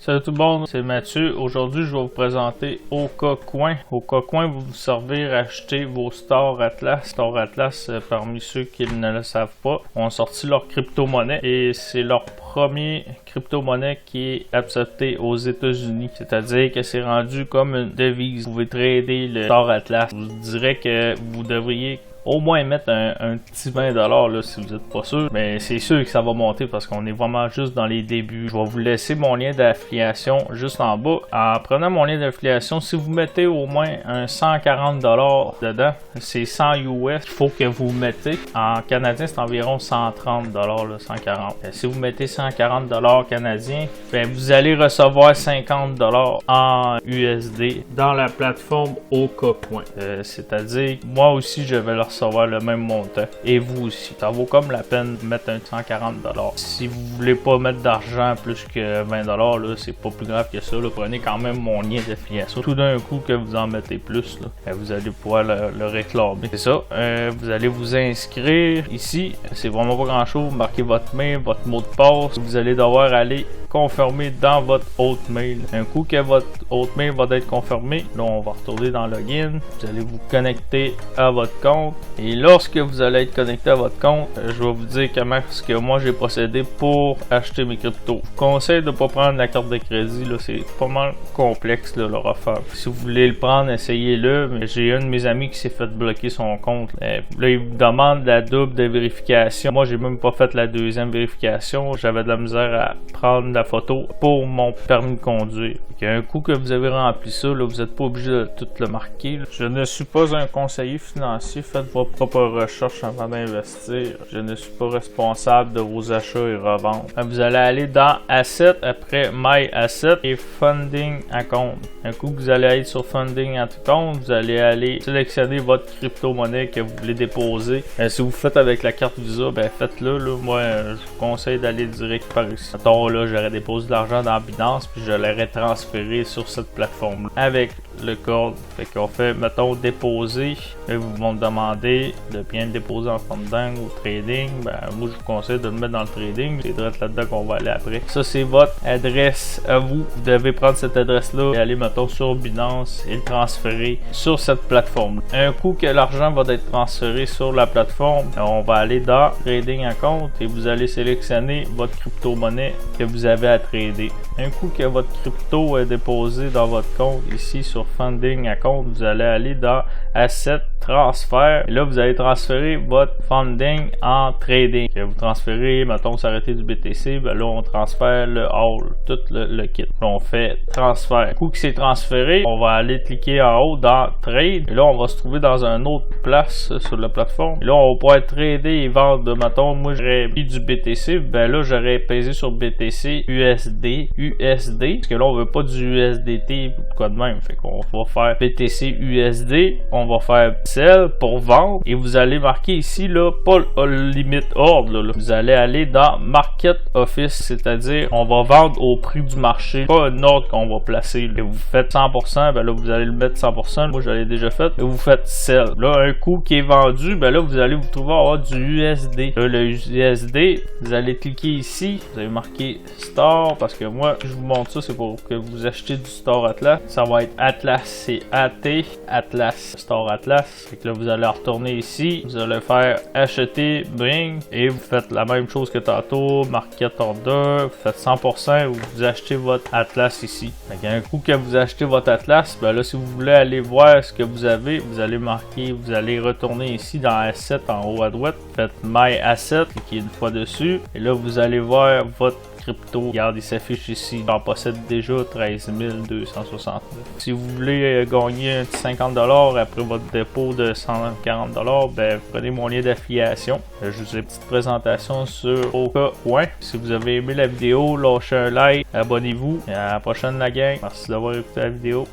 Salut tout le monde, c'est Mathieu. Aujourd'hui, je vais vous présenter OKCoin. OKCoin va vous servir à acheter vos Star Atlas. Star Atlas, parmi ceux qui ne le savent pas, ont sorti leur crypto-monnaie et c'est leur premier crypto-monnaie qui est accepté aux États-Unis. C'est-à-dire que c'est rendu comme une devise. Vous pouvez trader le Star Atlas. Je vous dirais que vous devriez au moins mettre un petit 20$ là, si vous n'êtes pas sûr. Mais c'est sûr que ça va monter parce qu'on est vraiment juste dans les débuts. Je vais vous laisser mon lien d'affiliation juste en bas. En prenant mon lien d'affiliation, si vous mettez au moins un 140$ dedans, c'est 100 US, il faut que vous mettez. En canadien, c'est environ 130$, là, 140$. Si vous mettez 140$ canadiens, ben, vous allez recevoir 50$ en USD dans la plateforme OKCoin. C'est-à-dire, moi aussi, je vais leur recevoir le même montant et vous aussi. Ça vaut comme la peine de mettre un 140$. Si vous voulez pas mettre d'argent plus que 20$, là, c'est pas plus grave que ça. Là. Prenez quand même mon lien d'affiliation. Tout d'un coup que vous en mettez plus, là, vous allez pouvoir le réclamer. C'est ça. Vous allez vous inscrire ici. C'est vraiment pas grand chose. Marquez votre mail, votre mot de passe. Vous allez devoir aller confirmer dans votre Hotmail. Un coup que votre Hotmail va être confirmé, là on va retourner dans Login. Vous allez vous connecter à votre compte. Et lorsque vous allez être connecté à votre compte, je vais vous dire comment ce que moi j'ai procédé pour acheter mes cryptos. Je vous conseille de ne pas prendre la carte de crédit, là, c'est pas mal complexe là, leur affaire. Si vous voulez le prendre, essayez-le. Mais j'ai un de mes amis qui s'est fait bloquer son compte. Là, il vous demande la double de vérification. Moi, j'ai même pas fait la deuxième vérification. J'avais de la misère à prendre la photo pour mon permis de conduire. Un coup que vous avez rempli ça, là, vous n'êtes pas obligé de tout le marquer. Là. Je ne suis pas un conseiller financier. Faites vos propres recherches avant d'investir. Je ne suis pas responsable de vos achats et reventes. Vous allez aller dans Asset, après My Asset et Funding Account. Un coup que vous allez être sur Funding Account, vous allez aller sélectionner votre crypto-monnaie que vous voulez déposer. Si vous faites avec la carte Visa, ben faites-le. Là. Moi, je vous conseille d'aller direct par ici. Mettons, là, j'aurais déposé de l'argent dans Binance puis je l'aurais transféré sur cette plateforme avec le code. Fait qu'on fait, mettons, déposer. Là, vous vont me demander de bien le déposer en funding ou trading. Ben, moi, je vous conseille de le mettre dans le trading. C'est direct là-dedans qu'on va aller après. Ça, c'est votre adresse à vous. Vous devez prendre cette adresse-là et aller, mettons, sur Binance et le transférer sur cette plateforme. Un coup que l'argent va être transféré sur la plateforme, on va aller dans Trading Account et vous allez sélectionner votre crypto-monnaie que vous avez à trader. Un coup que votre crypto est déposé dans votre compte ici sur Funding Account, vous allez aller dans Asset Transfert. Et là, vous allez transférer votre funding en trading. Et vous transférez, mettons, s'arrêter du BTC, ben là, on transfère le all, tout le kit. Là, on fait transfert. Du coup que c'est transféré, on va aller cliquer en haut dans Trade. Et là, on va se trouver dans une autre place sur la plateforme. Et là, on va pouvoir trader et vendre, mettons, moi, j'aurais mis du BTC, ben là, j'aurais pesé sur BTC USD. Parce que là, on veut pas du USDT ou quoi de même. Fait qu'on va faire BTC USD. On va faire Sell pour vendre. Et vous allez marquer ici, là, pas limite ordre. Là. Vous allez aller dans Market Office. C'est-à-dire, on va vendre au prix du marché. Pas un ordre qu'on va placer. Là. Vous faites 100%. Ben là, vous allez le mettre 100%. Moi, je l'ai déjà fait. Et vous faites Sell. Là, un coup qui est vendu. Ben là, vous allez vous trouver à avoir du USD. Là, le USD, vous allez cliquer ici. Vous allez marquer Star. Parce que moi, je vous montre ça. C'est pour que vous achetez du Star Atlas. Ça va être Atlas. C'est AT Atlas. Star Atlas. Fait que là, vous allez retourner ici. Vous allez faire acheter Bring. Et vous faites la même chose que tantôt. Market Order. Vous faites 100%. Vous achetez votre Atlas ici. Fait qu'un coup que vous achetez votre Atlas, ben là, si vous voulez aller voir ce que vous avez, vous allez marquer, vous allez retourner ici dans Asset en haut à droite. Faites My Asset. Cliquez une fois dessus. Et là, vous allez voir votre crypto. Regarde, il s'affiche ici. J'en possède déjà 13 269. Si vous voulez gagner un petit 50$ après votre dépôt de 140$, ben prenez mon lien d'affiliation. Je vous ai une petite présentation sur OKCoin. Si vous avez aimé la vidéo, lâchez un like, abonnez-vous. Et à la prochaine la gang. Merci d'avoir écouté la vidéo.